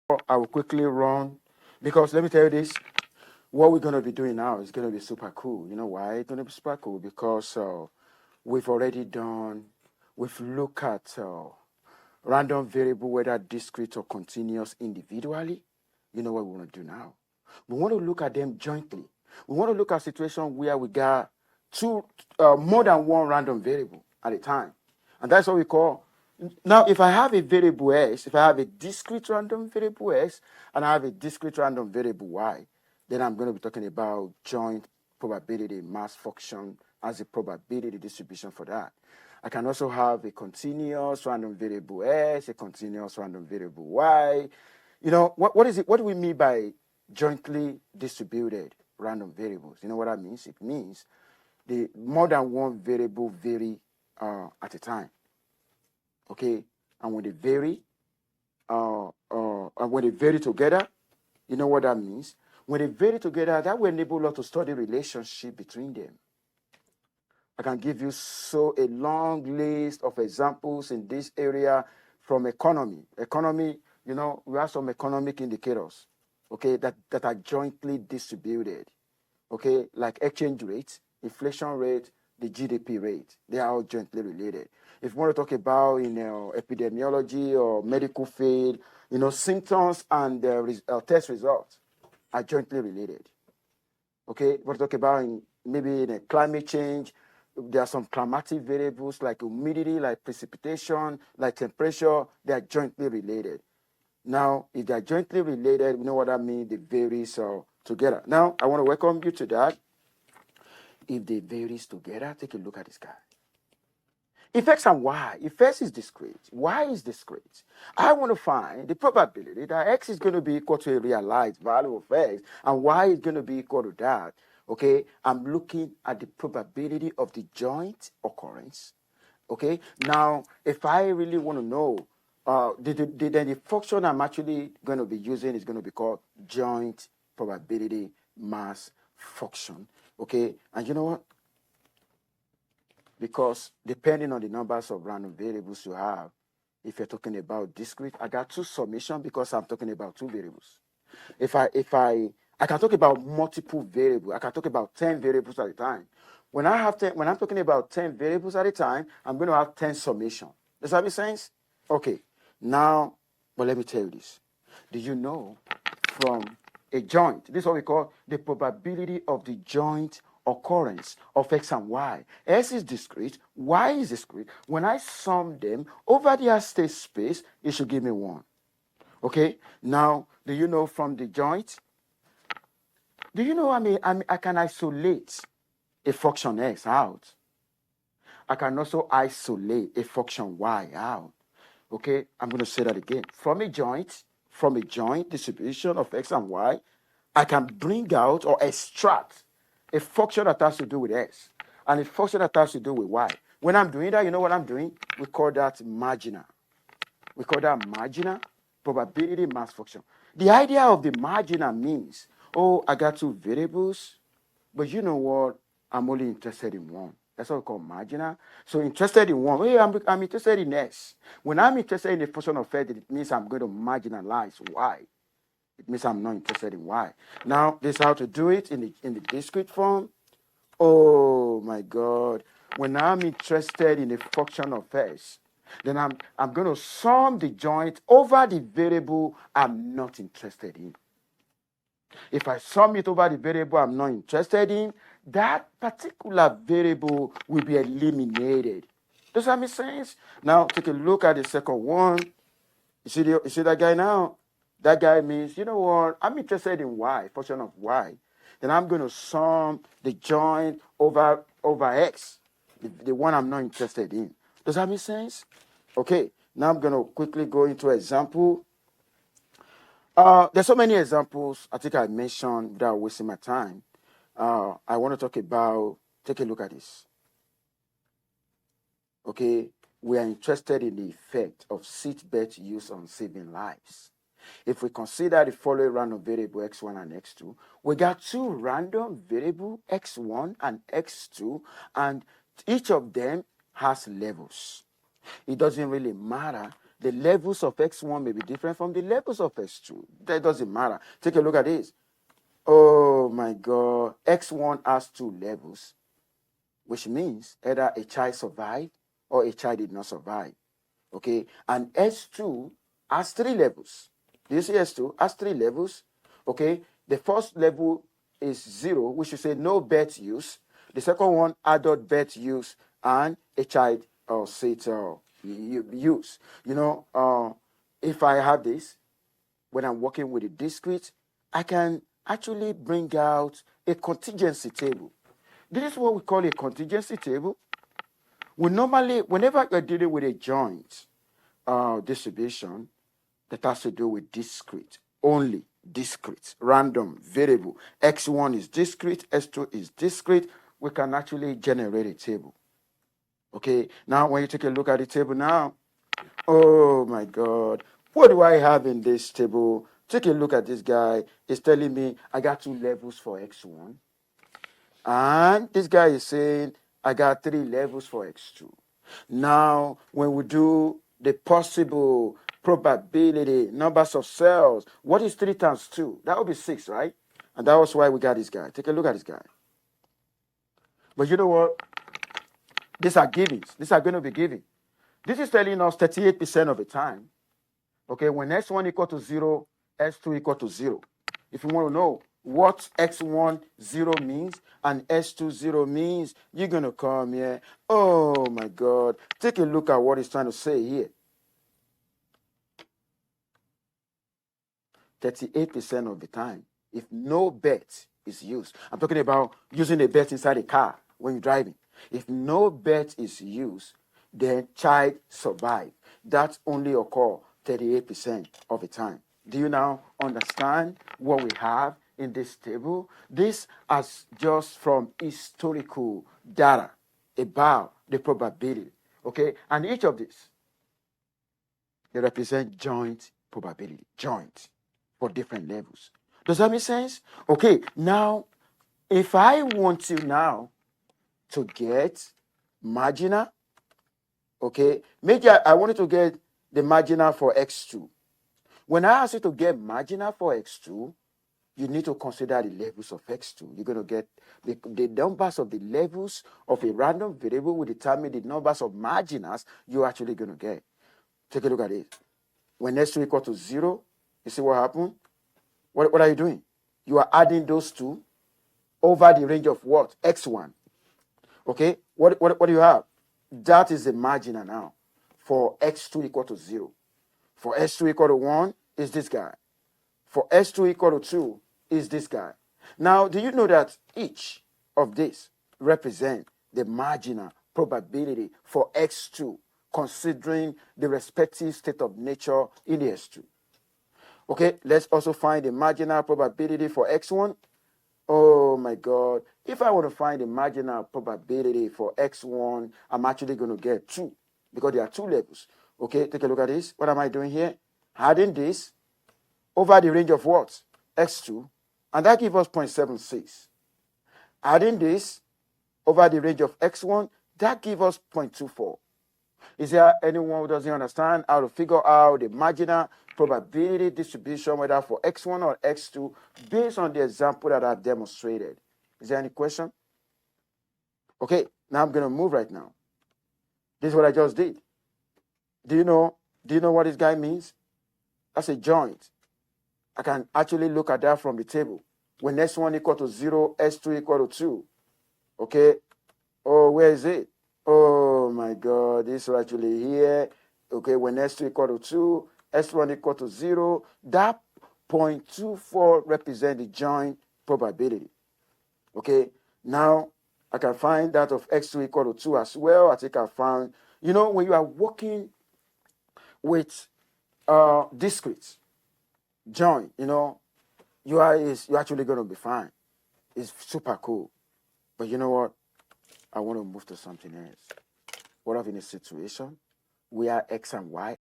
I will quickly run because let me tell you this. What we're going to be doing now is going to be super cool. You know why it's going to be super cool? Because we've already done, we've looked at random variable, whether discrete or continuous individually. You know what we want to do now? We want to look at them jointly. We want to look at a situation where we got more than one random variable at a time. And that's what we call. Now, if I have a variable x, if I have a discrete random variable x, and I have a discrete random variable y, then I'm going to be talking about joint probability mass function as a probability distribution for that. I can also have a continuous random variable x, a continuous random variable y. You know, what is it? What do we mean by jointly distributed random variables? You know what that means? It means the more than one variable vary at a time. Okay, and when they vary together, you know what that means? When they vary together, that will enable us to study relationship between them. I can give you a long list of examples in this area from economy. Economy, you know, we have some economic indicators, okay, that are jointly distributed, okay, like exchange rate, inflation rate, the GDP rate. They are all jointly related. If you want to talk about epidemiology or medical field, you know, symptoms and test results are jointly related. Okay, we're talking about maybe in climate change. There are some climatic variables like humidity, like precipitation, like temperature. They are jointly related. Now, if they are jointly related, you know what that means? They vary together. Now, I want to welcome you to that. If they varies together, take a look at this guy. If x and y, if x is discrete, y is discrete, I want to find the probability that x is going to be equal to a realized value of x and y is going to be equal to that. Okay, I'm looking at the probability of the joint occurrence. Okay, now if I really want to know, then the function I'm actually going to be using is going to be called joint probability mass function. Okay, and you know what? Because depending on the numbers of random variables you have, if you're talking about discrete, I got two summation because I'm talking about two variables. I can talk about multiple variables. I can talk about 10 variables at a time. When I'm talking about 10 variables at a time, I'm going to have 10 summation. Does that make sense? Okay. Now, but let me tell you this. Do you know from a joint, this is what we call the probability of the joint occurrence of x and y. S is discrete, y is discrete. When I sum them over their state space, it should give me 1. Okay? Now, do you know from the joint? Do you know I can isolate a function x out. I can also isolate a function y out. Okay? I'm going to say that again. From a joint distribution of x and y, I can bring out or extract a function that has to do with x and a function that has to do with y. When I'm doing that, you know what I'm doing? We call that marginal. We call that marginal probability mass function. The idea of the marginal means, oh, I got two variables, but you know what? I'm only interested in one. That's what we call marginal. So interested in one. Hey, I'm interested in x. When I'm interested in a function of x, it means I'm going to marginalize y. It means I'm not interested in y. Now, this is how to do it in the discrete form. Oh my God. When I'm interested in a function of x, then I'm going to sum the joint over the variable I'm not interested in. If I sum it over the variable I'm not interested in, that particular variable will be eliminated. Does that make sense? Now, take a look at the second one. You see that guy now? That guy means, you know what? I'm interested in y, function of y. Then I'm going to sum the joint over x, the one I'm not interested in. Does that make sense? Okay, now I'm going to quickly go into example. There's so many examples I think I mentioned without wasting my time. I want to talk about, take a look at this. Okay, we are interested in the effect of seatbelt use on saving lives. If we consider the following random variable x1 and x2, we got two random variable x1 and x2, and each of them has levels. It doesn't really matter The levels of x1 may be different from the levels of x2. That doesn't matter. Take a look at this. Oh my God. X1 has 2 levels, which means either a child survived or a child did not survive. Okay. And S2 has 3 levels. Do you see S2 has 3 levels? Okay. The first level is 0, which is say no bet use. The second one, adult bet use, and a child or set use. If I have this, when I'm working with a discrete, I can actually bring out a contingency table. This is what we call a contingency table. We normally, whenever you're dealing with a joint distribution that has to do with discrete, only discrete, random, variable, x1 is discrete, s2 is discrete, we can actually generate a table. Okay, now when you take a look at the table now, oh my God, what do I have in this table? Take a look at this guy. It's telling me I got 2 levels for x1. And this guy is saying I got 3 levels for x2. Now, when we do the possible probability, numbers of cells, what is 3 times 2? That would be 6, right? And that was why we got this guy. Take a look at this guy. But you know what? These are givings. These are going to be given. This is telling us 38% of the time, okay, when x1 equal to 0, s2 equal to 0. If you want to know what x1 0 means and s2 0 means, you're going to come here. Oh my God. Take a look at what it's trying to say here. 38% of the time, if no bet is used, I'm talking about using a bet inside a car when you're driving. If no bet is used, then child survive. That only occur 38% of the time. Do you now understand what we have in this table? This is just from historical data about the probability. Okay, and each of these, they represent joint probability, joint, for different levels. Does that make sense? Okay, now, if I want you now to get marginal, okay, maybe I wanted to get the marginal for x2. When I ask you to get marginal for x2, you need to consider the levels of x2. You're going to get the numbers of the levels of a random variable will determine the numbers of marginals you're actually going to get. Take a look at it. When x2 equal to 0, you see what happened? What are you doing? You are adding those two over the range of what? X1. Okay? What do you have? That is the marginal now for x2 equal to 0. For s2 equal to 1 is this guy. For s2 equal to 2 is this guy. Now, do you know that each of these represent the marginal probability for x2 considering the respective state of nature in the s2? Okay, let's also find the marginal probability for x1. Oh my God. If I want to find the marginal probability for x1, I'm actually going to get 2 because there are 2 levels. Okay, take a look at this. What am I doing here? Adding this over the range of what? X2, and that gives us 0.76. Adding this over the range of x1, that gives us 0.24. Is there anyone who doesn't understand how to figure out the marginal probability distribution, whether for x1 or x2, based on the example that I've demonstrated? Is there any question? Okay, now I'm going to move right now. This is what I just did. Do you know what this guy means? That's a joint. I can actually look at that from the table. When s1 equal to 0, s2 equal to 2. Okay? Oh, where is it? Oh my God, this is actually here. Okay, when s2 equal to 2, s1 equal to 0, that 0.24 represents the joint probability. Okay, now I can find that of x2 equal to 2 as well. I think I found, when you are working with discrete joint, you're actually going to be fine. It's super cool. But you know what? I want to move to something else. What if in a situation where x and y